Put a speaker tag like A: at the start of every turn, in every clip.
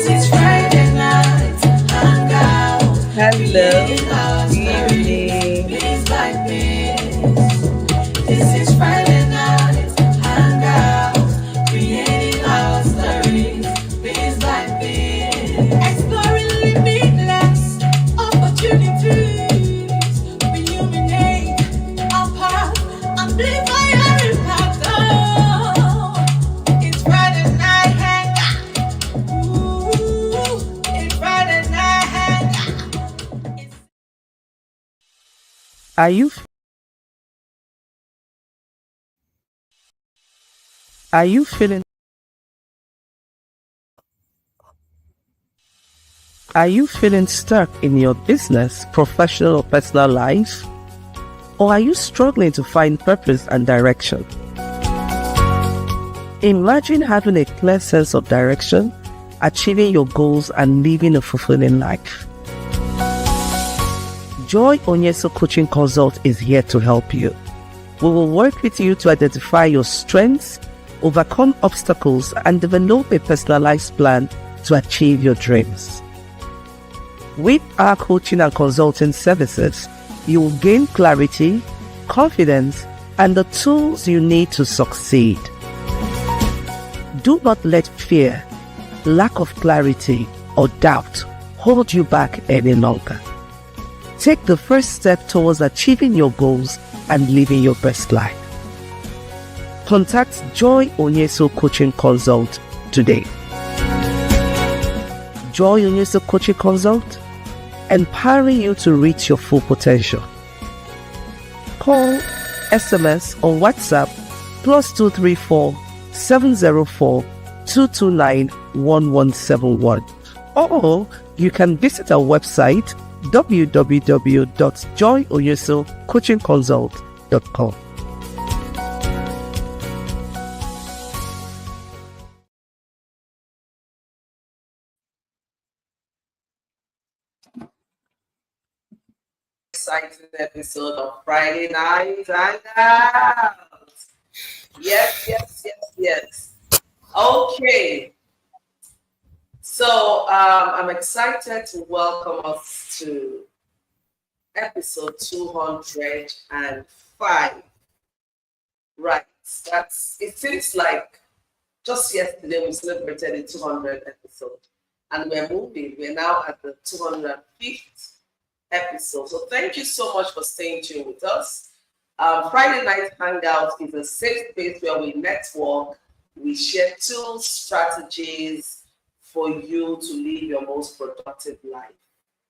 A: is Friday night, Hangout.
B: Hello, good
A: Stories,
B: evening.
A: piece by piece. This is Friday night, Hangout. Creating our stories, piece by piece. Exploring limitless opportunities. Illuminate our path, amplify our impact. Oh, it's Friday night, Hangout. Ooh, it's Friday night, Hangout.
B: Are you are you feeling are you feeling stuck in your business, professional or personal life? Or are you struggling to find purpose and direction? Imagine having a clear sense of direction, achieving your goals and living a fulfilling life. Joy Onyeso Coaching Consult is here to help you. We will work with you to identify your strengths, overcome obstacles, and develop a personalized plan to achieve your dreams. With our coaching and consulting services, you will gain clarity, confidence, and the tools you need to succeed. Do not let fear, lack of clarity, or doubt hold you back any longer. Take the first step towards achieving your goals and living your best life. Contact Joy Onyeso Coaching Consult today. Joy Onyeso Coaching Consult, empowering you to reach your full potential. Call, SMS, or WhatsApp +234 704 229 1171. Or you can visit our website www.joyoyesocoachingconsult.com. Exciting episode of Friday Night Hangout. Yes. Okay. So I'm excited to welcome us to episode 205. Right. It seems like just yesterday we celebrated the 200th episode. And we're moving. We're now at the 205th episode. So thank you so much for staying tuned with us. Friday Night Hangout is a safe space where we network, we share tools, strategies for you to live your most productive life.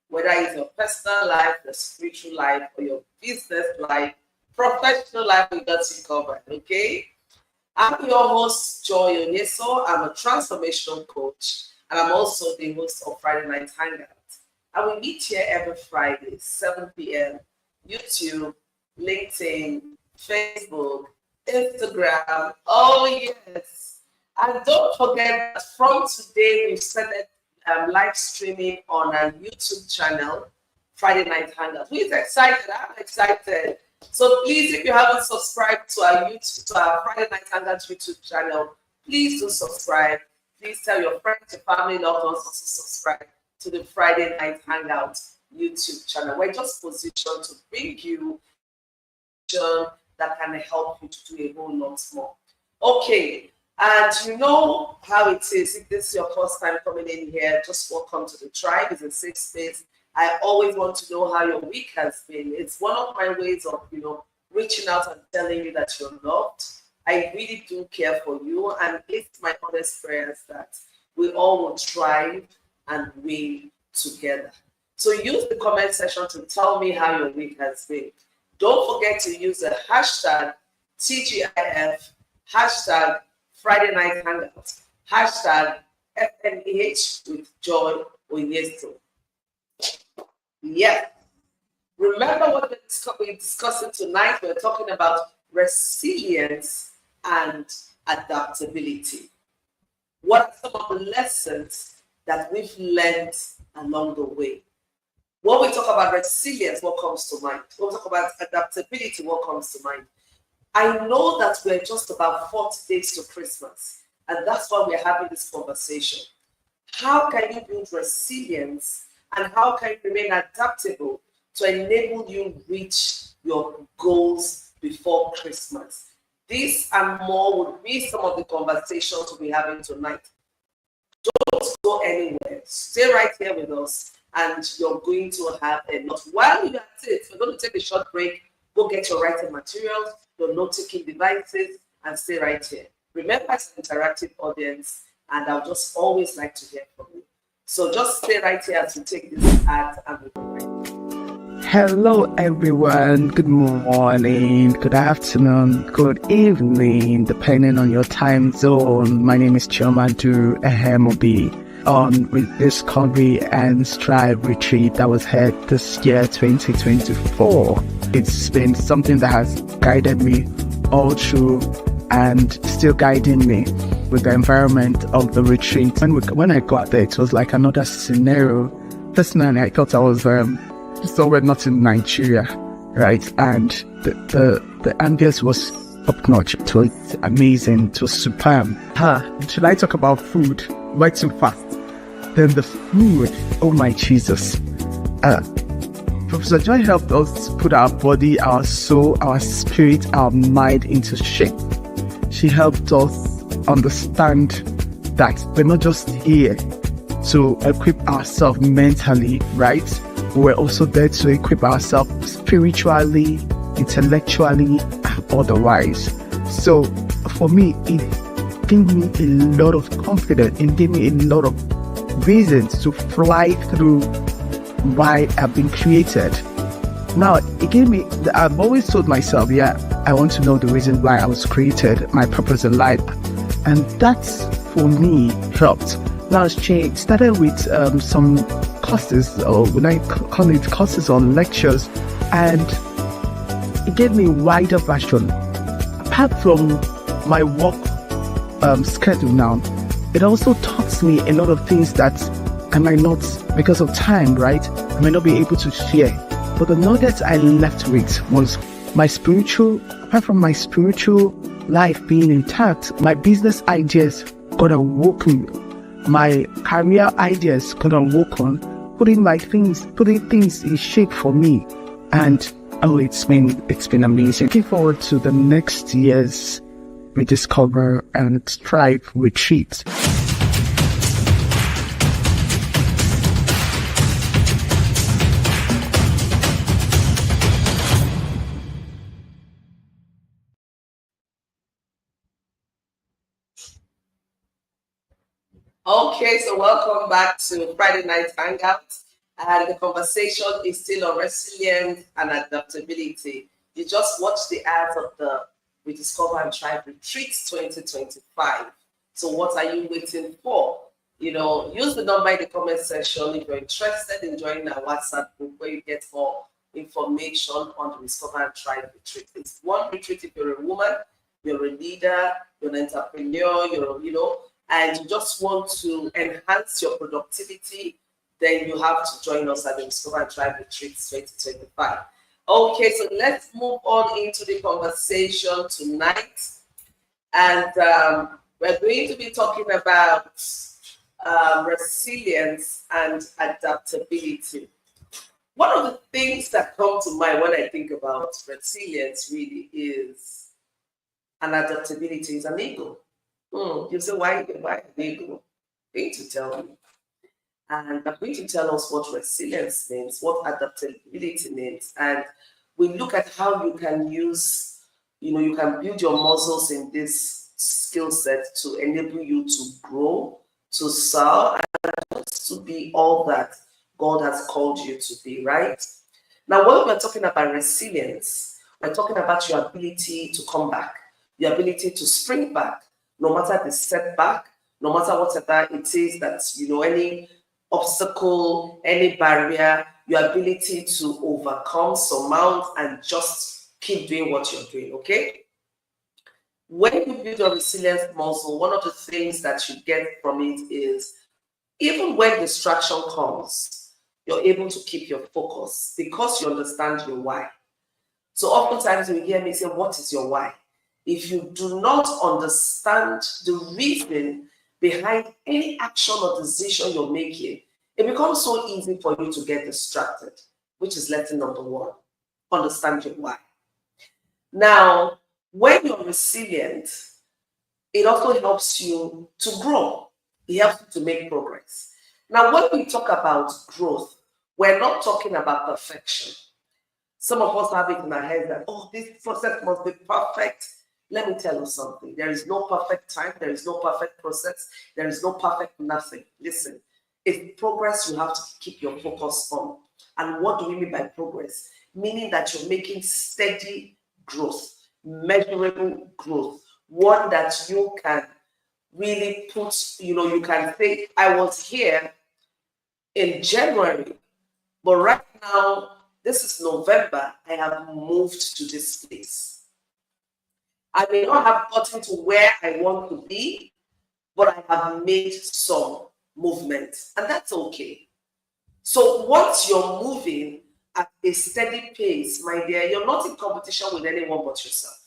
B: Whether it's your personal life, your spiritual life, or your business life, professional life, we got you covered, okay? I'm your host, Joy Onyeso. I'm a transformational coach, and I'm also the host of Friday Night Hangout. And we meet here every Friday, 7 p.m. YouTube, LinkedIn, Facebook, Instagram. Oh, yes. And don't forget that from today, we've started live streaming on our YouTube channel, Friday Night Hangout. Who's excited? I'm excited. So please, if you haven't subscribed to our Friday Night Hangout YouTube channel, please do subscribe. Please tell your friends, your family, loved ones also subscribe to the Friday Night Hangout YouTube channel. We're just positioned to bring you that can help you to do a whole lot more. Okay, and you know how it is. If this is your first time coming in here, just welcome to the tribe. It's a safe space. I always want to know how your week has been. It's one of my ways of, reaching out and telling you that you're loved. I really do care for you, and it's my honest prayers that we all will thrive and win together. So use the comment section to tell me how your week has been. Don't forget to use the hashtag TGIF, hashtag Friday Night Hangout, hashtag FNEH with Joy Onyeso. Yes. Remember what we're discussing tonight? We're talking about resilience and adaptability. What are some of the lessons that we've learned along the way? When we talk about resilience, what comes to mind? When we talk about adaptability, what comes to mind? I know that we're just about 40 days to Christmas, and that's why we're having this conversation. how can you build resilience and how can you remain adaptable to enable you reach your goals before Christmas? This and more would be some of the conversations we'll be having tonight. Don't go anywhere. Stay right here with us, and you're going to have a lot. While you're at it, we're going to take a short break. Go get your writing materials, your note-taking devices, and stay right here. Remember, it's an interactive audience, and I would just always like to hear from you. So just stay right here as we take this ad, and we'll be right back.
C: Hello everyone, good morning, good afternoon, good evening, depending on your time zone. My name is Chiomadu Ehemobi on Rediscovery and Strive Retreat that was held this year 2024. It's been something that has guided me all through and still guiding me with the environment of the retreat. When I got there, it was like another scenario. Personally, I thought I was so we're not in Nigeria, right? And the ambience was top notch. It was amazing. It was superb. Should I talk about food? Right too fast. Then the food. Oh my Jesus! Professor Joy helped us put our body, our soul, our spirit, our mind into shape. She helped us understand that we're not just here to equip ourselves mentally, right? We're also there to equip ourselves spiritually, intellectually, and otherwise. So for me, it gave me a lot of confidence. It gave me a lot of reasons to fly through why I've been created. Now, it gave me, I've always told myself, I want to know the reason why I was created, my purpose in life. And that's, for me, helped. Now, it started with some courses, or when I call it courses or lectures, and it gave me a wider version. Apart from my work schedule now, it also taught me a lot of things that I might not, because of time, right? I might not be able to share. But the knowledge I left with was my spiritual, apart from my spiritual life being intact, my business ideas got awoken. My career ideas got awoken, putting things in shape for me. And it's been amazing. Looking forward to the next year's Rediscover and Strive retreat.
B: Okay, so welcome back to Friday Night Hangout. And the conversation is still on resilience and adaptability. You just watched the ads of the Rediscover and Tribe Retreat 2025. So what are you waiting for? Use the number in the comment section if you're interested in joining our WhatsApp group where you get more information on the Discover and Tribe Retreat. It's one retreat if you're a woman, you're a leader, you're an entrepreneur, and you just want to enhance your productivity, then you have to join us at the Discover and Tribe Retreat 2025. Okay, so let's move on into the conversation tonight. And we're going to be talking about resilience and adaptability. One of the things that come to mind when I think about resilience really is an adaptability, is an ego. You say, why an ego? I'm going to tell you. And I'm going to tell us what resilience means, what adaptability means. And we look at how you can use, you can build your muscles in this skill set to enable you to grow, to serve, and to be all that God has called you to be, right? Now, when we're talking about resilience, we're talking about your ability to come back, your ability to spring back, no matter the setback, no matter whatever it is that, any obstacle, any barrier, your ability to overcome, surmount, and just keep doing what you're doing, okay? When you build your resilience muscle, one of the things that you get from it is, even when distraction comes, you're able to keep your focus because you understand your why. So oftentimes you hear me say, what is your why? If you do not understand the reason behind any action or decision you're making, it becomes so easy for you to get distracted, which is lesson number one. Understand your why. Now, when you're resilient, it also helps you to grow. It helps you to make progress. Now, when we talk about growth, we're not talking about perfection. Some of us have it in our heads that, oh, this process must be perfect. Let me tell you something. There is no perfect time. There is no perfect process. There is no perfect nothing. Listen, it's progress you have to keep your focus on. And what do we mean by progress? Meaning that you're making steady growth, measurable growth, one that you can really put, you can say, I was here in January, but right now, this is November, I have moved to this place. I may not have gotten to where I want to be, but I have made some movement, and that's okay. So once you're moving at a steady pace, my dear, you're not in competition with anyone but yourself.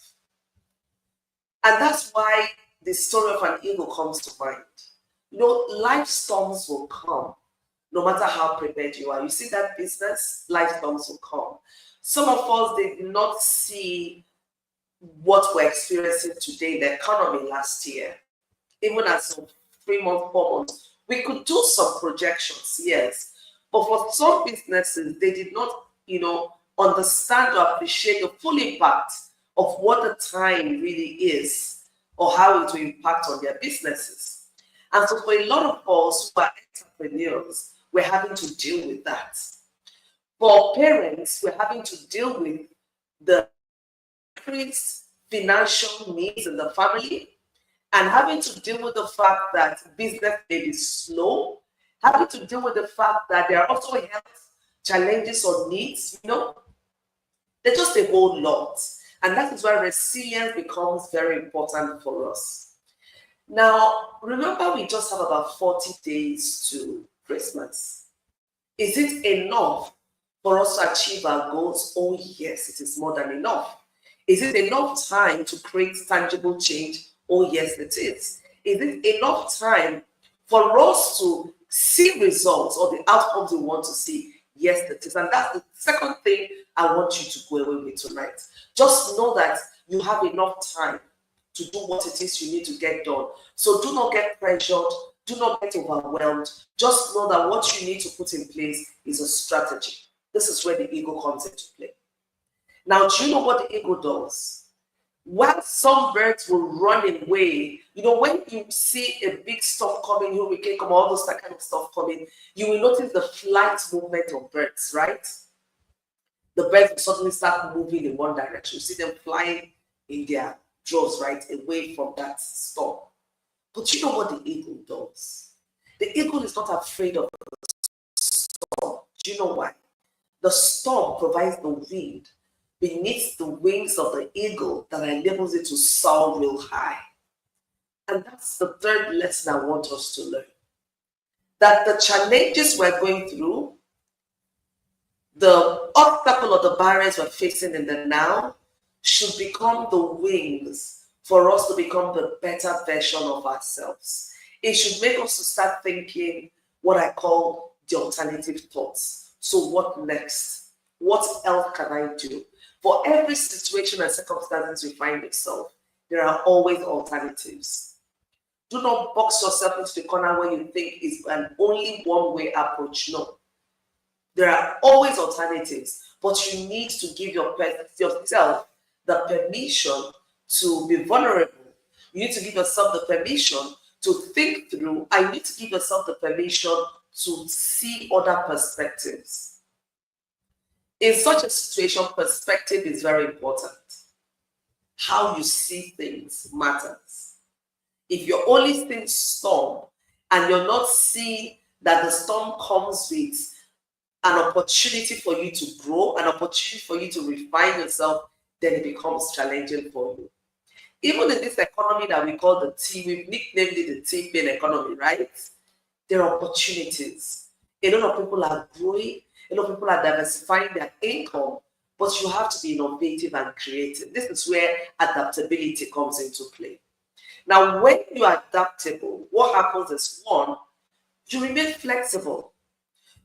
B: And that's why the story of an eagle comes to mind. Life storms will come no matter how prepared you are. You see that business, life storms will come. Some of us did not see what we're experiencing today, the economy last year. Even as of 3 months, 4 months, we could do some projections, yes. But for some businesses, they did not, understand or appreciate the full impact of what the time really is or how it will impact on their businesses. And so for a lot of us who are entrepreneurs, we're having to deal with that. For parents, we're having to deal with the increased financial needs in the family and having to deal with the fact that business may be slow, having to deal with the fact that there are also health challenges or needs, They're just a whole lot. And that is why resilience becomes very important for us. Now, remember, we just have about 40 days to Christmas. Is it enough for us to achieve our goals? Oh, yes, it is more than enough. Is it enough time to create tangible change? Oh, yes, it is. Is it enough time for us to see results or the outcomes we want to see? Yes, it is. And that's the second thing I want you to go away with tonight. Just know that you have enough time to do what it is you need to get done. So do not get pressured. Do not get overwhelmed. Just know that what you need to put in place is a strategy. This is where the ego comes into play. Now, do you know what the ego does? While some birds will run away, when you see a big storm coming, hurricane come, all those that kind of stuff coming, you will notice the flight movement of birds, right? The birds will suddenly start moving in one direction. You see them flying in their droves, right, away from that storm. But you know what the eagle does? The eagle is not afraid of the storm. Do you know why? The storm provides the wind beneath the wings of the eagle that enables it to soar real high. And that's the third lesson I want us to learn. That the challenges we're going through, the obstacle or the barriers we're facing in the now, should become the wings for us to become the better version of ourselves. It should make us to start thinking what I call the alternative thoughts. So what next? What else can I do? For every situation and circumstances you find yourself, there are always alternatives. Do not box yourself into the corner where you think is an only one-way approach. No. There are always alternatives, but you need to give yourself the permission to be vulnerable. You need to give yourself the permission to think through. I need to give yourself the permission to see other perspectives. In such a situation, perspective is very important. How you see things matters. If you're only seeing storm and you're not seeing that the storm comes with an opportunity for you to grow, an opportunity for you to refine yourself, then it becomes challenging for you. Even in this economy that we call the T, we've nicknamed it the T-pain economy, right? There are opportunities. A lot of people are growing. A lot of people are diversifying their income, but you have to be innovative and creative. This is where adaptability comes into play. Now, when you are adaptable, what happens is one, you remain flexible.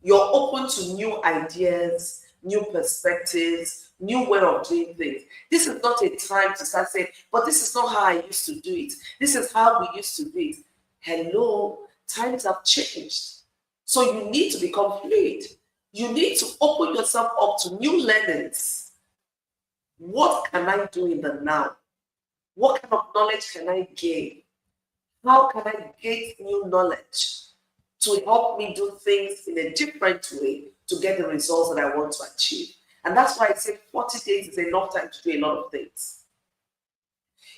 B: You're open to new ideas, new perspectives, new way of doing things. This is not a time to start saying, but this is not how I used to do it. This is how we used to do it. Hello, times have changed. So you need to become fluid. You need to open yourself up to new learnings. What can I do in the now? What kind of knowledge can I gain? How can I gain new knowledge to help me do things in a different way to get the results that I want to achieve? And that's why I say 40 days is enough time to do a lot of things.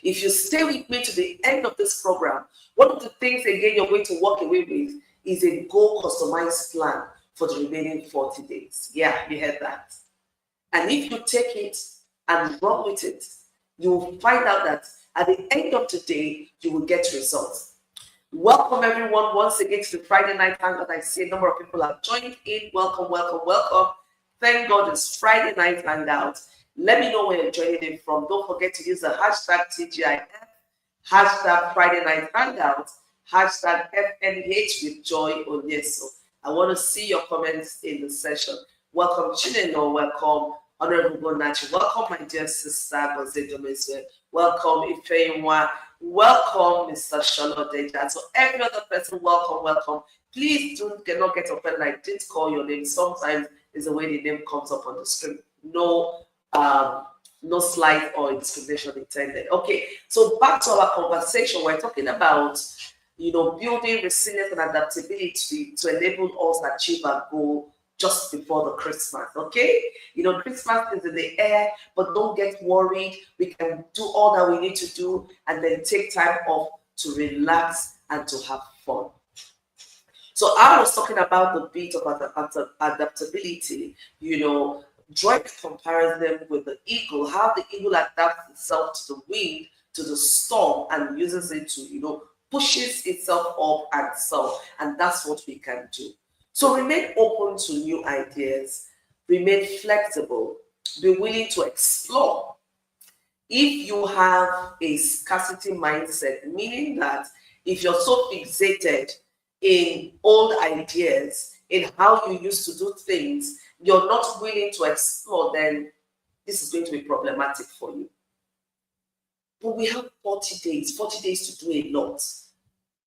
B: If you stay with me to the end of this program, one of the things again you're going to walk away with is a goal customized plan for the remaining 40 days. Yeah, you heard that. And if you take it and run with it, you will find out that at the end of the day, you will get results. Welcome everyone once again to the Friday Night Hangout. I see a number of people have joined in. Welcome, welcome, welcome. Thank God it's Friday Night Hangout. Let me know where you're joining in from. Don't forget to use the hashtag TGIF, hashtag Friday Night Hangout, hashtag FNH with Joy Onyeso. I want to see your comments in the session. Welcome, Chinelo. Welcome, Honorable Bonachi. Welcome, my dear sister, Gozedomeswe. Welcome, Ifeanyi. Welcome, Mr. Sholodeja. So every other person, welcome, welcome. Please cannot get offended. I didn't call your name. Sometimes it's the way the name comes up on the screen. No slight or discrimination intended. Okay, so back to our conversation. We're talking about, building resilience and adaptability to enable us to achieve our goal just before the Christmas. Okay, Christmas is in the air, but don't get worried. We can do all that we need to do and then take time off to relax and to have fun. So I was talking about the bit of adaptability, drawing a comparison with the eagle, how the eagle adapts itself to the wind, to the storm, and uses it to, pushes itself up and so, and that's what we can do. So remain open to new ideas, remain flexible, be willing to explore. If you have a scarcity mindset, meaning that if you're so fixated in old ideas, in how you used to do things, you're not willing to explore, then this is going to be problematic for you. But we have 40 days to do a lot.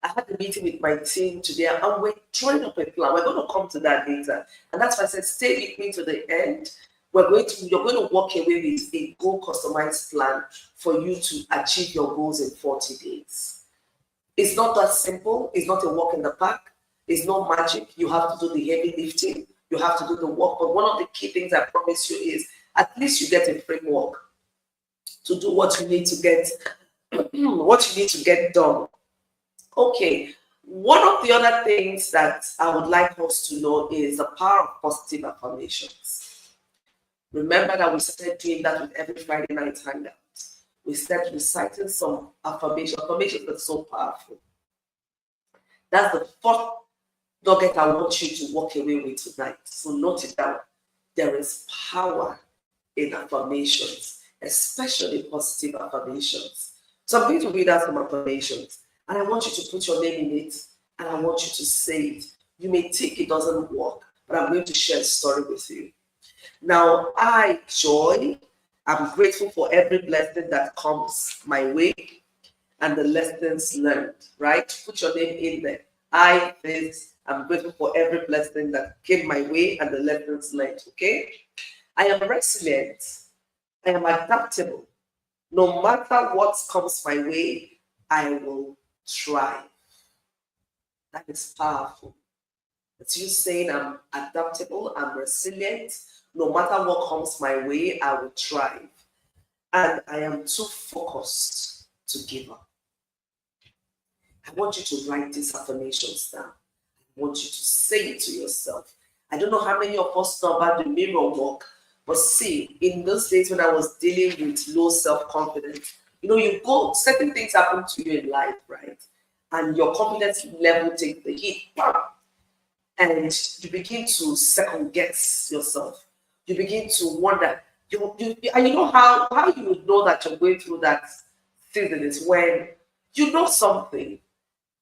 B: I had a meeting with my team today and we're drawing up a plan. We're going to come to that later. And that's why I said, stay with me to the end. You're going to walk away with a goal customized plan for you to achieve your goals in 40 days. It's not that simple. It's not a walk in the park. It's no magic. You have to do the heavy lifting. You have to do the work. But one of the key things I promise you is at least you get a framework to do what you need to get done. Okay, one of the other things that I would like us to know is the power of positive affirmations. Remember that we started doing that with every Friday night hangout. We started reciting some affirmations. Affirmations are so powerful. That's the first nugget I want you to walk away with tonight. So note it down. There is power in affirmations, especially positive affirmations. So I'm going to read out some affirmations. And I want you to put your name in it, and I want you to say it. You may think it doesn't work, but I'm going to share a story with you. Now, I, Joy, I'm grateful for every blessing that comes my way and the lessons learned, right? Put your name in there. I'm grateful for every blessing that came my way and the lessons learned, okay? I am resilient. I am adaptable. No matter what comes my way, I will thrive. That is powerful. It's you saying I'm adaptable, I'm resilient. No matter what comes my way, I will thrive. And I am too focused to give up. I want you to write these affirmations down. I want you to say it to yourself. I don't know how many of us know about the mirror walk, but see, in those days when I was dealing with low self-confidence, you go, certain things happen to you in life, right? And your confidence level takes the hit. And you begin to second guess yourself. You begin to wonder. And you know how you would know that you're going through that season is when You know something.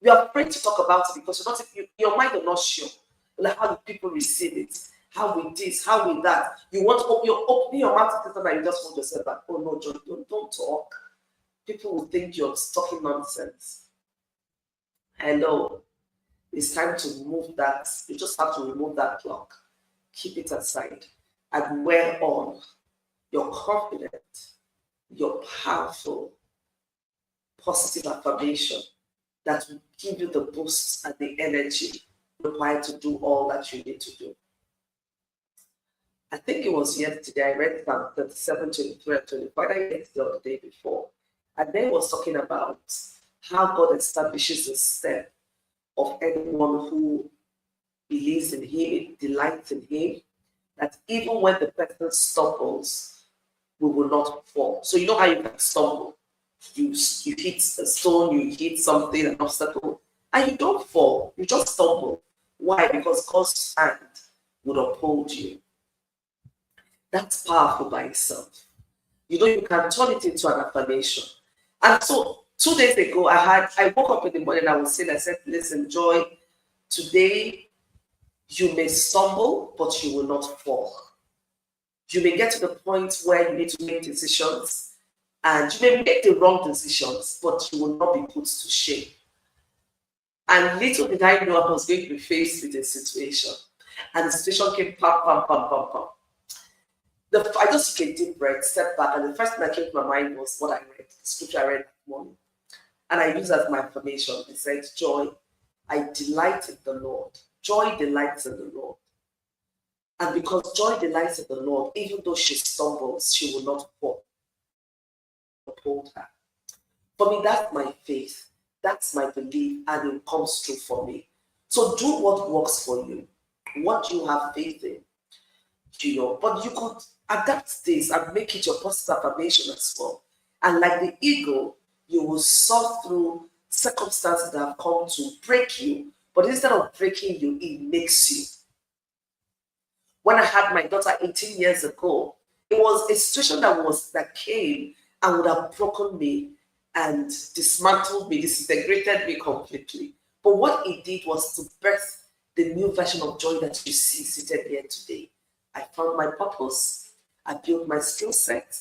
B: You're afraid to talk about it because you're not, your mind is not sure. Like how do people receive it? How with this? How with that? You want to open your mouth to something and you just hold yourself back. Oh no, John, don't talk. People will think you're talking nonsense. Hello. It's time to remove that. You just have to remove that block. Keep it aside. And wear on. You're confident. You're powerful. Positive affirmation that will give you the boost and the energy required to do all that you need to do. I think it was yesterday, I read Psalm 37, 23, and 25. I read it the other day before. And then was talking about how God establishes the step of anyone who believes in Him, delights in Him, that even when the person stumbles, we will not fall. So you know how you can stumble. You hit a stone, you hit something, an obstacle, and you don't fall. You just stumble. Why? Because God's hand would uphold you. That's powerful by itself. You know, you can turn it into an affirmation. And so 2 days ago, I woke up in the morning, I said, listen, Joy, today you may stumble, but you will not fall. You may get to the point where you need to make decisions, and you may make the wrong decisions, but you will not be put to shame. And little did I know I was going to be faced with a situation. And the situation came pam, pam, pam, pam, pam. I just took a deep breath, stepped back, and the first thing that came to my mind was what I read, the scripture I read that morning. And I used as my affirmation. It said, Joy, I delight in the Lord. Joy delights in the Lord. And because Joy delights in the Lord, even though she stumbles, she will not fall. Uphold her. For me, that's my faith. That's my belief, and it comes true for me. So do what works for you, what you have faith in. You know, but you could adapt this and make it your positive affirmation as well. And like the eagle, you will soar through circumstances that have come to break you, but instead of breaking you, it makes you. When I had my daughter 18 years ago, it was a situation that came and would have broken me and dismantled me, disintegrated me completely. But what it did was to birth the new version of Joy that you see seated here today. I found my purpose, I built my skill set,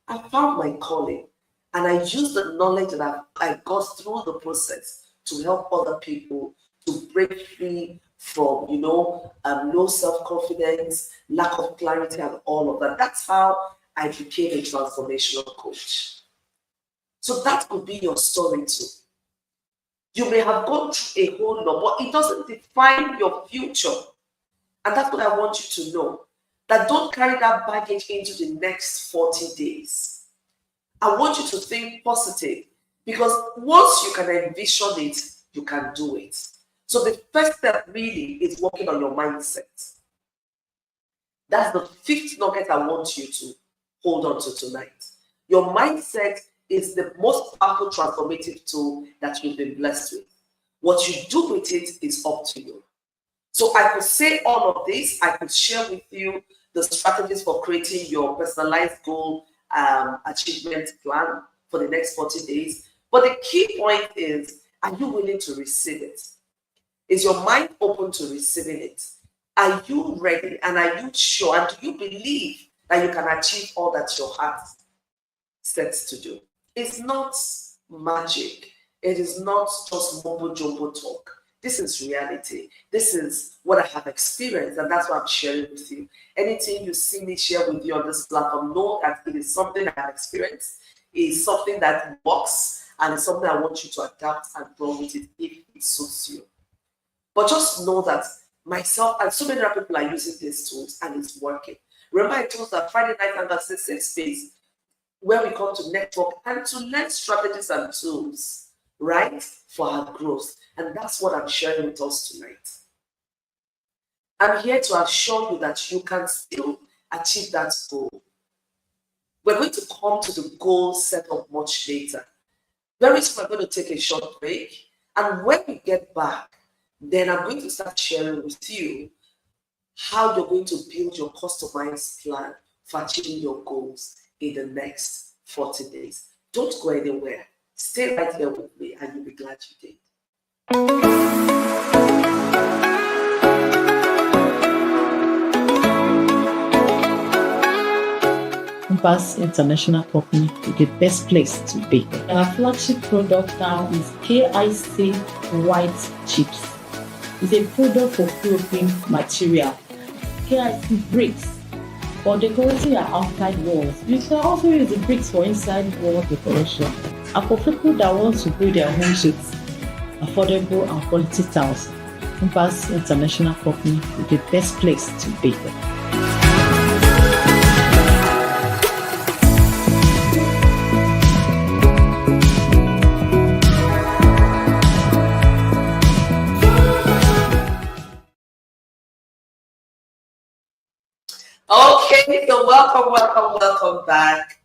B: I found my calling, and I used the knowledge that I got through the process to help other people to break free from, low self-confidence, lack of clarity, and all of that. That's how I became a transformational coach. So that could be your story too. You may have gone through a whole lot, but it doesn't define your future. And that's what I want you to know. That don't carry that baggage into the next 40 days. I want you to think positive, because once you can envision it, you can do it. So the first step really is working on your mindset. That's the fifth nugget I want you to hold on to tonight. Your mindset is the most powerful transformative tool that you've been blessed with. What you do with it is up to you. So I could say all of this. I could share with you the strategies for creating your personalized goal achievement plan for the next 40 days. But the key point is, are you willing to receive it? Is your mind open to receiving it? Are you ready? And are you sure? And do you believe that you can achieve all that your heart sets to do? It's not magic. It is not just mumbo jumbo talk. This is reality. This is what I have experienced, and that's what I'm sharing with you. Anything you see me share with you on this platform, know that it is something I have experienced, it is something that works, and it's something I want you to adapt and run with it if it suits you. But just know that myself and so many other people are using these tools, and it's working. Remember, I told you that Friday Night Hangout is a safe space where we come to network and to learn strategies and tools, right, for our growth. And that's what I'm sharing with us tonight. I'm here to assure you that you can still achieve that goal. We're going to come to the goal set up much later. Very soon, we're going to take a short break. And when we get back, then I'm going to start sharing with you how you're going to build your customized plan for achieving your goals in the next 40 days. Don't go anywhere. Stay right here with me and you'll be glad you did.
D: Compass International Company is the best place to be. Our flagship product now is KIC White Chips. It's a product for clothing material. KIC bricks for decorating your outside walls. You can also use the bricks for inside wall decoration. And for people that want to build their home sheets, affordable and quality tiles, Compass International Company is the best place to be.
B: Okay, so welcome back.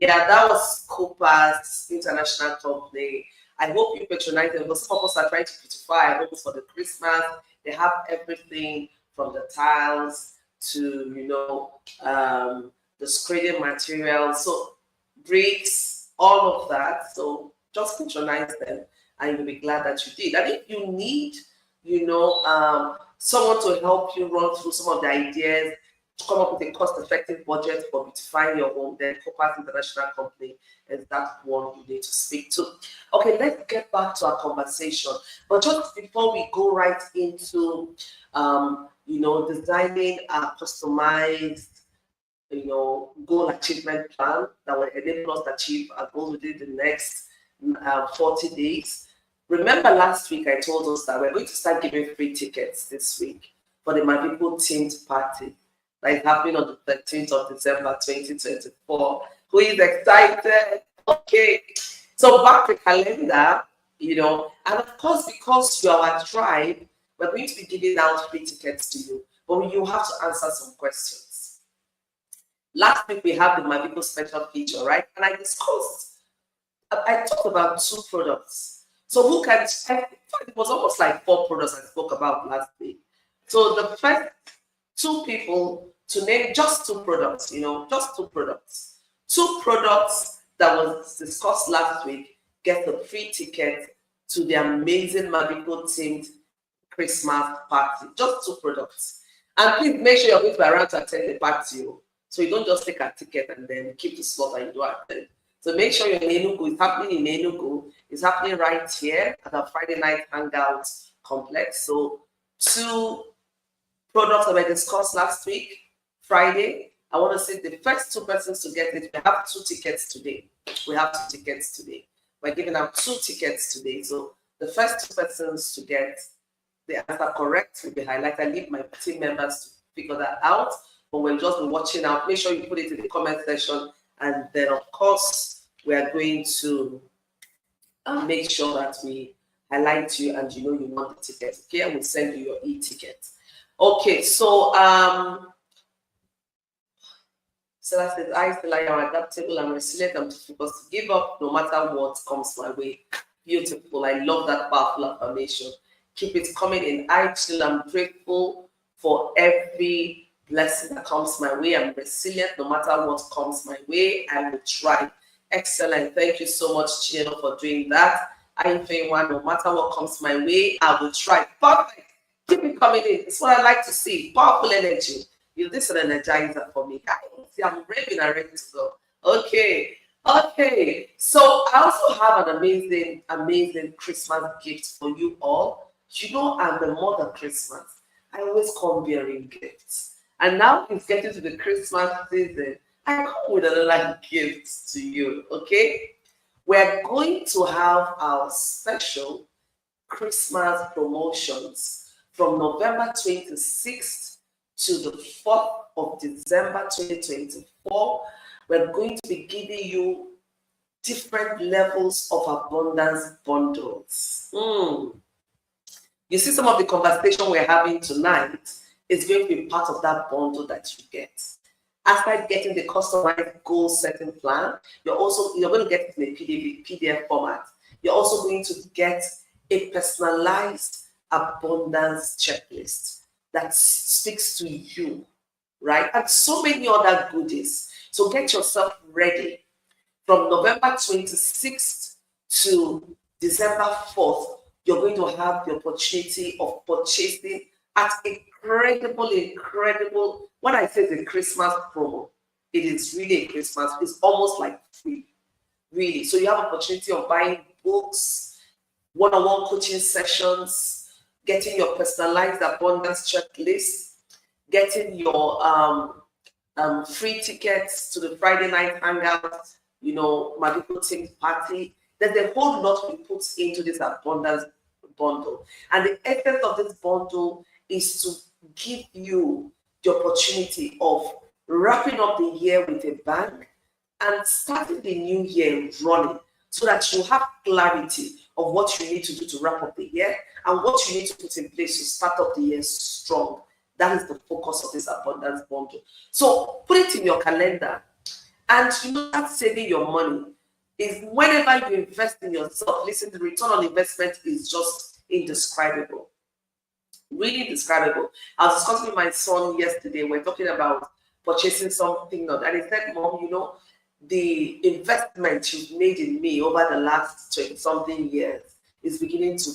B: Yeah, that was Coopers International Company. I hope you patronize them because some of us are trying to beautify homes for the Christmas. They have everything from the tiles to the screening material, so bricks, all of that. So just patronize them, and you'll be glad that you did. And if you need, someone to help you run through some of the ideas, to come up with a cost-effective budget for beautifying your home, then Coopers International Company is that one you need to speak to. Okay, let's get back to our conversation. But just before we go right into, designing a customized, goal achievement plan that will enable us to achieve our goals within the next 40 days. Remember last week I told us that we're going to start giving free tickets this week for the My People themed party that is happening on the 13th of December 2024. Who is excited? Okay. So back to calendar, and of course, because you are our tribe, we're going to be giving out free tickets to you, but you have to answer some questions. Last week we had the My People special feature, right? And I talked about 2 products. So who can, in fact, it was almost like 4 products I spoke about last week. So the first 2 people to name just 2 products, just 2 products. 2 products that was discussed last week get a free ticket to the amazing My People themed Christmas party. Just 2 products. And please make sure you're going to be around to attend the party. So you don't just take a ticket and then keep the slot and you don't attend. So make sure you're in Enugu. It's happening in Enugu. It's happening right here at our Friday night Hangout complex. So 2 products that were discussed last week, Friday. I want to say the first 2 persons to get it, we have 2 tickets today. We're giving out 2 tickets today. So the first 2 persons to get the answer correct will be highlighted. I leave my team members to figure that out, but we'll just be watching out. Make sure you put it in the comment section, and then of course we are going to make sure that we highlight you and you want the ticket. Okay, and we'll send you your e-ticket. Okay, so Stella says, I still am adaptable and resilient. I'm too focused to give up no matter what comes my way. Beautiful. I love that powerful affirmation. Keep it coming in. I still am grateful for every blessing that comes my way. I'm resilient no matter what comes my way. I will try. Excellent. Thank you so much, Chino, for doing that. I'm saying one, no matter what comes my way, I will try. Perfect. Keep it coming in. It's what I like to see. Powerful energy. This is an energizer for me. I'm raving and ready to go. Okay. So I also have an amazing Christmas gift for you all. I'm the mother Christmas. I always come bearing gifts. And now it's getting to the Christmas season. I come with another gift to you. Okay. We're going to have our special Christmas promotions from November 26th to the 4th of December 2024. We're going to be giving you different levels of abundance bundles. You see, some of the conversation we're having tonight is going to be part of that bundle that you get. After getting the customized goal setting plan, you're going to get it in a PDF format. You're also going to get a personalized abundance checklist that speaks to you, right? And so many other goodies. So get yourself ready from November 26th to December 4th, you're going to have the opportunity of purchasing at incredible, when I say the Christmas promo, it is really a Christmas, it's almost like free, really. So you have opportunity of buying books, one-on-one coaching sessions, getting your personalized abundance checklist, getting your free tickets to the Friday night hangout, Magical Team Party. There's a whole lot we put into this abundance bundle. And the essence of this bundle is to give you the opportunity of wrapping up the year with a bang and starting the new year running, so that you have clarity of what you need to do to wrap up the year and what you need to put in place to start up the year strong. That is the focus of this abundance bundle. So put it in your calendar, and that saving your money is whenever you invest in yourself. Listen, the return on investment is just indescribable. Really indescribable. I was discussing with my son yesterday. We're talking about purchasing something, and he said, Mom, the investment you've made in me over the last 20-something years is beginning to,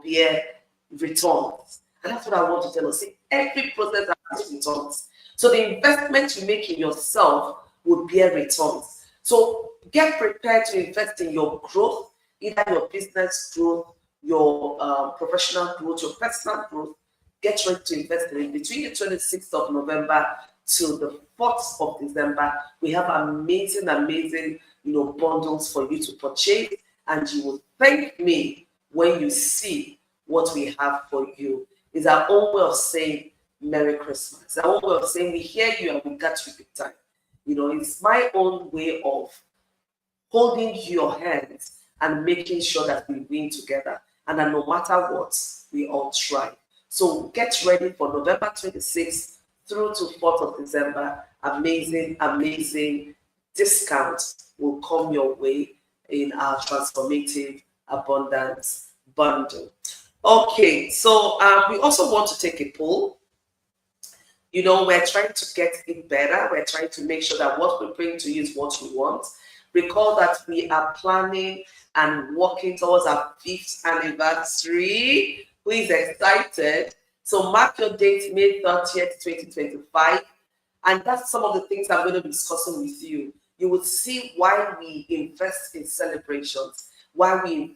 B: bear returns. And that's what I want to tell us. See, every process has returns. So the investment you make in yourself will bear returns. So get prepared to invest in your growth, either your business growth, your professional growth, your personal growth. Get ready to invest in it. Between the 26th of November to the 4th of December, we have amazing bundles for you to purchase, and you will thank me when you see what we have for you. It's our own way of saying Merry Christmas. It's our own way of saying we hear you and we got you big time. It's my own way of holding your hands and making sure that we win together, and that no matter what, we all try. So get ready for November 26th through to 4th of December. Amazing discounts will come your way in our transformative abundance bundle. Okay, so we also want to take a poll. We're trying to get it better. We're trying to make sure that what we bring to you is what you want. Recall that we are planning and working towards our 5th anniversary. Who is excited? So mark your date, May 30th, 2025. And that's some of the things I'm going to be discussing with you. You will see why we invest in celebrations, why we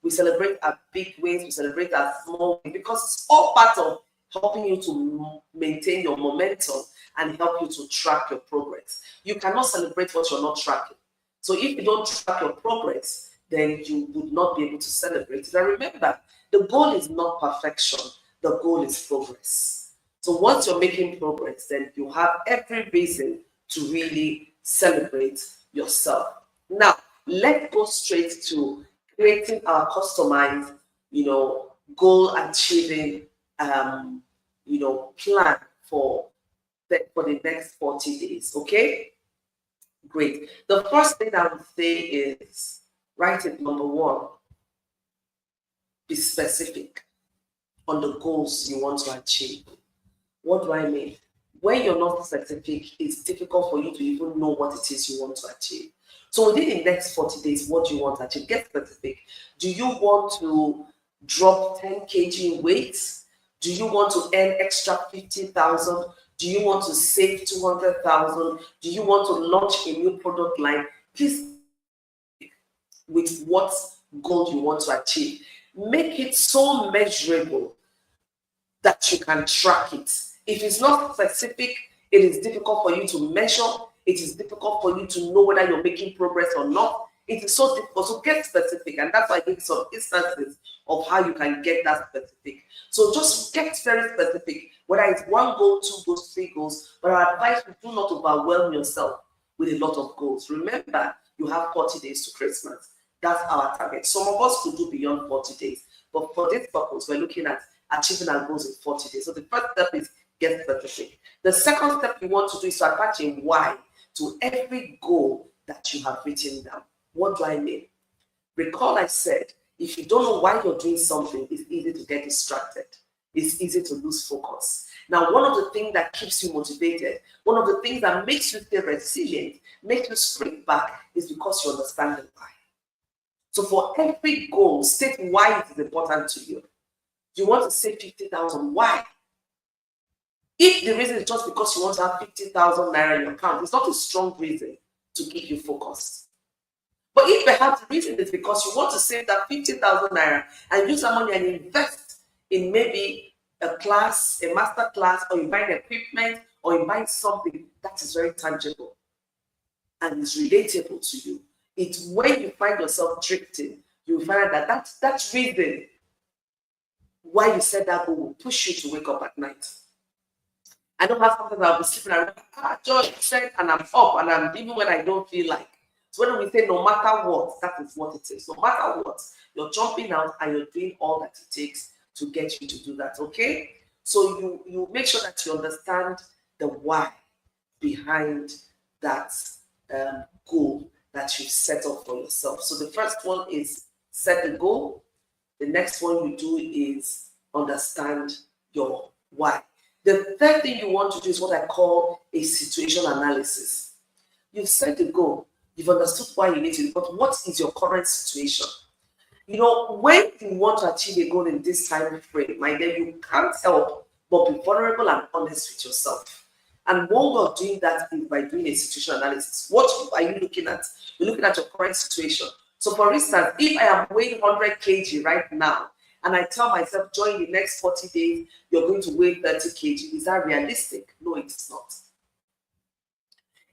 B: celebrate our big wins, we celebrate our small wins, because it's all part of helping you to maintain your momentum and help you to track your progress. You cannot celebrate what you're not tracking. So if you don't track your progress, then you would not be able to celebrate it. And remember, the goal is not perfection. The goal is progress. So once you're making progress, then you have every reason to really celebrate yourself. Now, let's go straight to creating our customized, goal achieving, plan for the next 40 days. Okay, great. The first thing I would say is write it. Number one, be specific on the goals you want to achieve. What do I mean? When you're not specific, it's difficult for you to even know what it is you want to achieve. So within the next 40 days, what do you want to achieve? Get specific. Do you want to drop 10 kg in weight? Do you want to earn extra 50,000? Do you want to save 200,000? Do you want to launch a new product line? Please, with what goal you want to achieve. Make it so measurable that you can track it. If it's not specific, it is difficult for you to measure. It is difficult for you to know whether you're making progress or not. It is so difficult. So get specific. And that's why I give some instances of how you can get that specific. So just get very specific, whether it's 1 goal, 2 goals, 3 goals. But our advice is do not overwhelm yourself with a lot of goals. Remember, you have 40 days to Christmas. That's our target. Some of us could do beyond 40 days. But for this purpose, we're looking at achieving our goals in 40 days. So the first step is get specific. The second step you want to do is to attach a why to every goal that you have written down. What do I mean? Recall I said, if you don't know why you're doing something, it's easy to get distracted. It's easy to lose focus. Now, one of the things that keeps you motivated, one of the things that makes you stay resilient, makes you spring back, is because you understand the why. So for every goal, state why it is important to you. You want to save 50,000. Why? If the reason is just because you want to have 50,000 naira in your account, it's not a strong reason to keep you focused. But if perhaps the reason is because you want to save that 50,000 naira and use that money and invest in maybe a class, a master class, or you buy equipment, or you buy something that is very tangible and is relatable to you, it's when you find yourself drifting, you find that that reason why you said that goal will push you to wake up at night. I don't have something I'll be sleeping and George said, and I'm up, and I'm even when I don't feel like. So when we say no matter what, that is what it is. No matter what, you're jumping out and you're doing all that it takes to get you to do that. Okay? So you make sure that you understand the why behind that goal that you've set up for yourself. So the first one is set the goal. The next one you do is understand your why. The third thing you want to do is what I call a situation analysis. You've set the goal, you've understood why you need to do it, but what is your current situation? You know, when you want to achieve a goal in this time frame, my dear, you can't help but be vulnerable and honest with yourself. And one way of doing that is by doing a situation analysis. What are you looking at? You're looking at your current situation. So for instance, if I am weighing 100 kg right now, and I tell myself during the next 40 days, you're going to weigh 30 kg, is that realistic? No, it's not.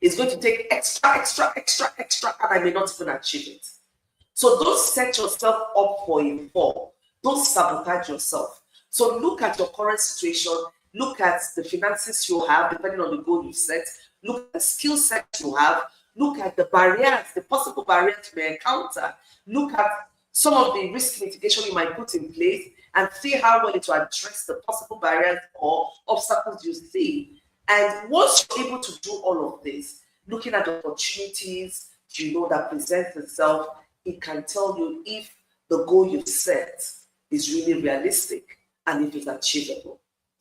B: It's going to take extra, and I may not even achieve it. So don't set yourself up for a fall. Don't sabotage yourself. So look at your current situation. Look at the finances you have, depending on the goal you set. Look at the skill set you have. Look at the barriers, the possible barriers you may encounter. Look at some of the risk mitigation you might put in place and see how well it will address the possible barriers or obstacles you see. And once you're able to do all of this, looking at the opportunities that presents itself, it can tell you if the goal you've set is really realistic and if it's achievable.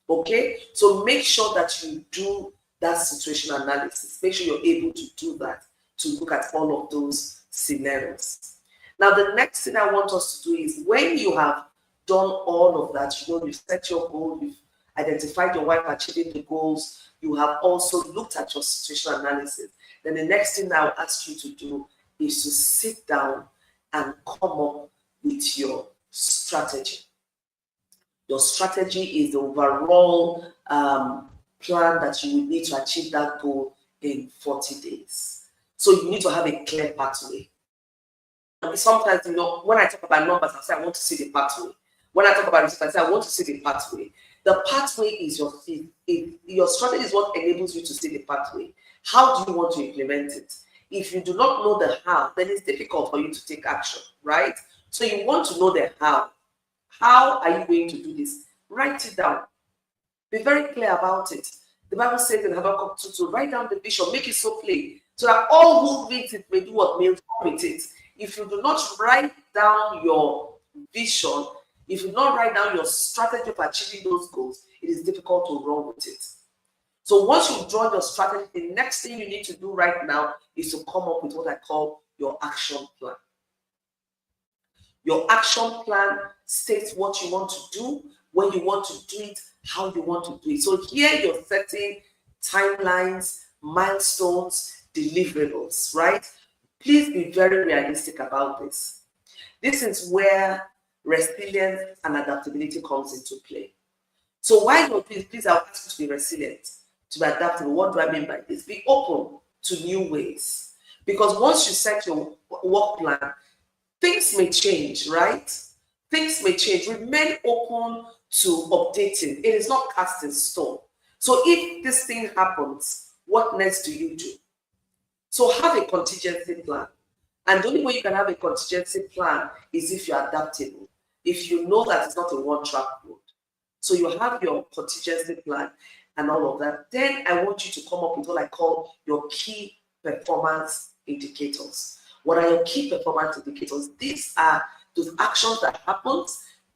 B: Okay? So make sure that you do that situation analysis. Make sure you're able to do that, to look at all of those scenarios. Now, the next thing I want us to do is when you have done all of that, you've set your goal, you've identified your way of achieving the goals, you have also looked at your situation analysis, then the next thing I'll ask you to do is to sit down and come up with your strategy. Your strategy is the overall plan that you will need to achieve that goal in 40 days. So you need to have a clear pathway. Sometimes, when I talk about numbers, I say I want to see the pathway. When I talk about results, I say I want to see the pathway. The pathway is your strategy is what enables you to see the pathway. How do you want to implement it? If you do not know the how, then it's difficult for you to take action, right? So you want to know the how. How are you going to do this? Write it down. Be very clear about it. The Bible says in Habakkuk 2, write down the vision, make it so plain, so that all who read it may do what may come with it. If you do not write down your vision, if you do not write down your strategy for achieving those goals, it is difficult to run with it. So once you've drawn your strategy, the next thing you need to do right now is to come up with what I call your action plan. Your action plan states what you want to do, when you want to do it, how you want to do it. So here you're setting timelines, milestones, deliverables, right? Please be very realistic about this. This is where resilience and adaptability comes into play. So while you're please, I'll ask you to be resilient, to be adaptable. What do I mean by this? Be open to new ways. Because once you set your work plan, things may change, right? Things may change. Remain open to updating. It is not cast in stone. So if this thing happens, what next do you do? So have a contingency plan. And the only way you can have a contingency plan is if you're adaptable. If you know that it's not a one-track road. So you have your contingency plan and all of that. Then I want you to come up with what I call your key performance indicators. What are your key performance indicators? These are those actions that happen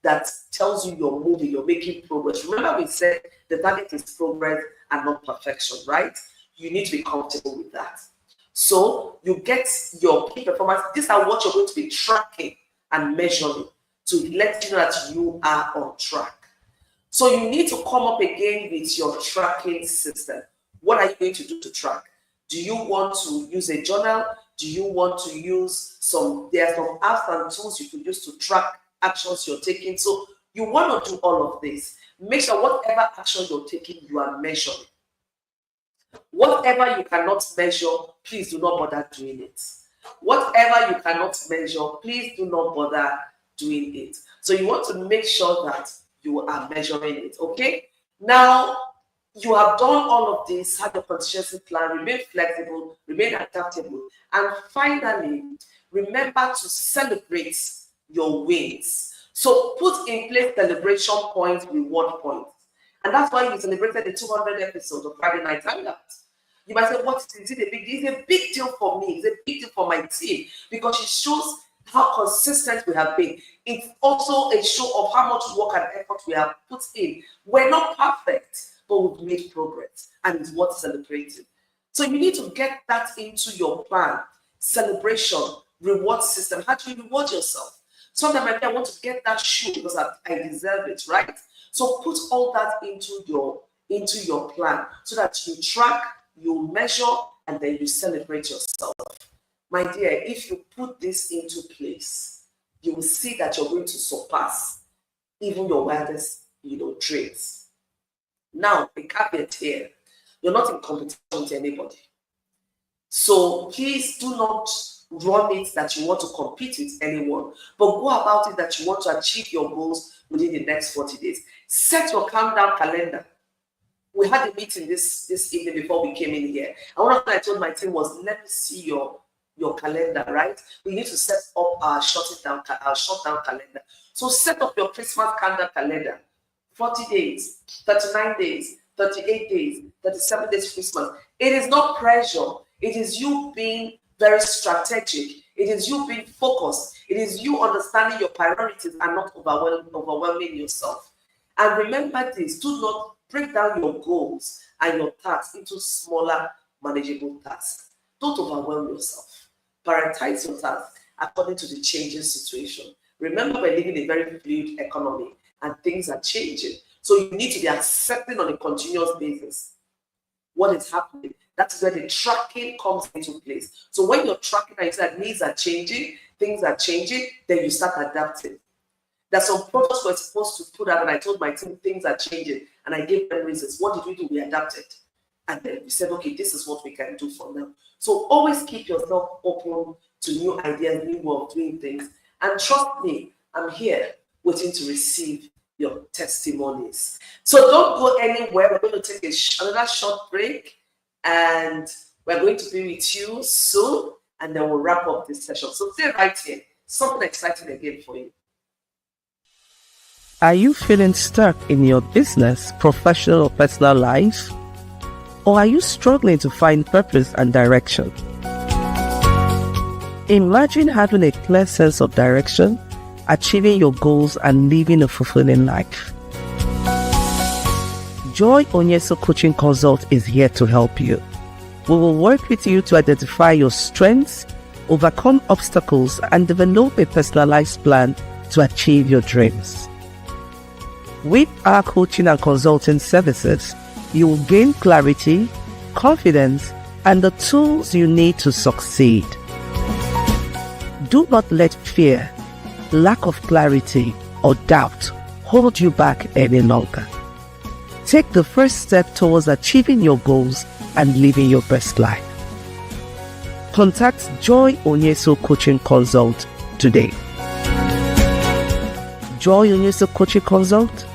B: that tells you you're moving, you're making progress. Remember we said the target is progress and not perfection, right? You need to be comfortable with that. So you get your key performance. These are what you're going to be tracking and measuring to let you know that you are on track. So you need to come up again with your tracking system. What are you going to do to track? Do you want to use a journal? Do you want to use there are some apps and tools you could use to track actions you're taking. So you want to do all of this. Make sure whatever action you're taking, you are measuring. Whatever you cannot measure, please do not bother doing it. Whatever you cannot measure, please do not bother doing it. So you want to make sure that you are measuring it, okay? Now, you have done all of this, have your contingency plan, remain flexible, remain adaptable, and finally, remember to celebrate your wins. So put in place celebration points, reward points. And that's why we celebrated the 200 episodes of Friday Night Hangout. You might say, what is it a big deal? It's a big deal for me. It's a big deal for my team because it shows how consistent we have been. It's also a show of how much work and effort we have put in. We're not perfect, but we've made progress, and it's worth celebrating. So you need to get that into your plan. Celebration, reward system. How do you reward yourself? Sometimes I want to get that shoe because I deserve it, right? So put all that into your plan so that you track, you measure, and then you celebrate yourself. My dear, if you put this into place, you will see that you're going to surpass even your wildest, dreams. Now, the caveat here, you're not in competition with anybody. So please do not run it that you want to compete with anyone, but go about it that you want to achieve your goals within the next 40 days. Set your countdown calendar. We had a meeting this evening before we came in here. And one of the things I told my team was, let me see your calendar, right? We need to set up our shutdown calendar. So set up your Christmas calendar. 40 days, 39 days, 38 days, 37 days Christmas. It is not pressure. It is you being very strategic. It is you being focused. It is you understanding your priorities and not overwhelming yourself. And remember this, do not break down your goals and your tasks into smaller, manageable tasks. Don't overwhelm yourself. Prioritize your tasks according to the changing situation. Remember, we're living in a very fluid economy and things are changing. So you need to be accepting on a continuous basis what is happening. That's where the tracking comes into place. So when you're tracking and you say that needs are changing, things are changing, then you start adapting. There's some products we're supposed to put out, and I told my team things are changing, and I gave them reasons. What did we do? We adapted. And then we said, okay, this is what we can do for now. So always keep yourself open to new ideas, new way of doing things. And trust me, I'm here waiting to receive your testimonies. So don't go anywhere. We're going to take another short break, and we're going to be with you soon, and then we'll wrap up this session. So stay right here. Something exciting again for you.
C: Are you feeling stuck in your business, professional or personal life? Or are you struggling to find purpose and direction? Imagine having a clear sense of direction, achieving your goals, and living a fulfilling life. Joy Onyeso Coaching Consult is here to help you. We will work with you to identify your strengths, overcome obstacles, and develop a personalized plan to achieve your dreams. With our coaching and consulting services, you will gain clarity, confidence, and the tools you need to succeed. Do not let fear, lack of clarity, or doubt hold you back any longer. Take the first step towards achieving your goals and living your best life. Contact Joy Onyeso Coaching Consult today. Joy Onyeso Coaching Consult,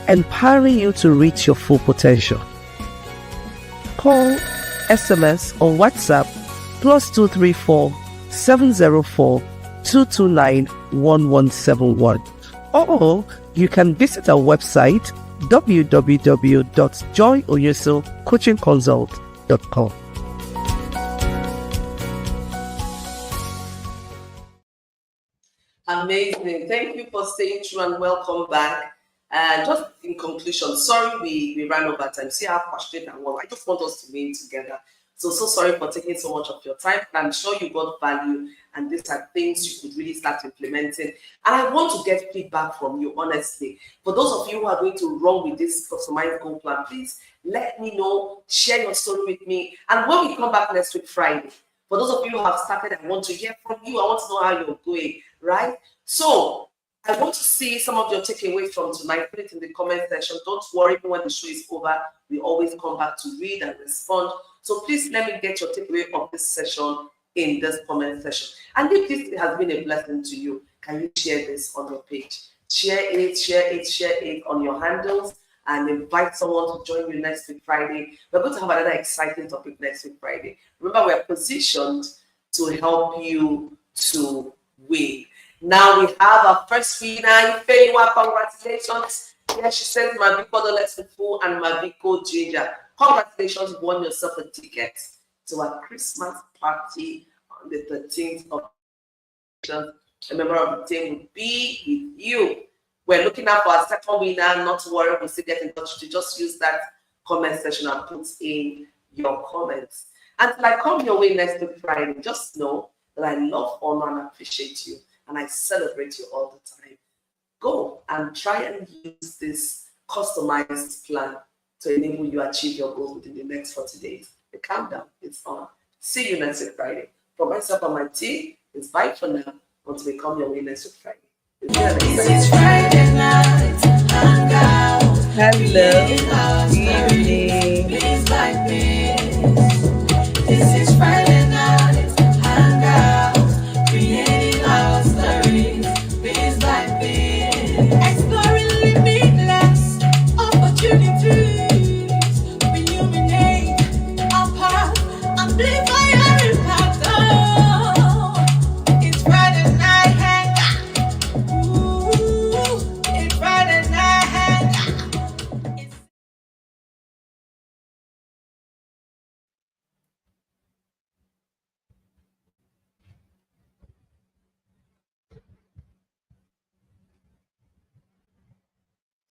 C: empowering you to reach your full potential. Call, SMS, or WhatsApp +234 704 229 1171. Or you can visit our website www.joyoyesocoachingconsult.com.
B: Amazing. Thank you for staying through and welcome back. Just in conclusion, sorry we ran over time. See how frustrated I was. I just want us to win together. So sorry for taking so much of your time, but I'm sure you got value, and these are things you could really start implementing. And I want to get feedback from you, honestly. For those of you who are going to run with this customized goal plan, please let me know, share your story with me. And when we come back next week, Friday, for those of you who have started, I want to hear from you. I want to know how you're going, right? So I want to see some of your takeaways from tonight. Put it in the comment section. Don't worry, even when the show is over, we always come back to read and respond. So please let me get your takeaway of this session in this comment section. And if this has been a blessing to you, can you share this on your page? Share it on your handles, and invite someone to join you next week, Friday. We're going to have another exciting topic next week, Friday. Remember, we're positioned to help you to win. Now we have our first winner. Ifeyiwa, congratulations. Yeah, she says Maviko Let's Full and Maviko Ginger. Congratulations, you won yourself a ticket to our Christmas party on the 13th of June. A member of the team will be with you. We're looking out for our second winner. Not to worry, we'll still get in touch. To just use that comment section and put in your comments. Until I come your way next week, Friday, just know that I love, honor, and appreciate you. And I celebrate you all the time. Go and try and use this customized plan to enable you to achieve your goals within the next 40 days. The countdown is on. See you next week, Friday. For myself and my team, it's bye for now until we come your way next week, Friday.
A: This is Friday night. Hangout.
B: Hello.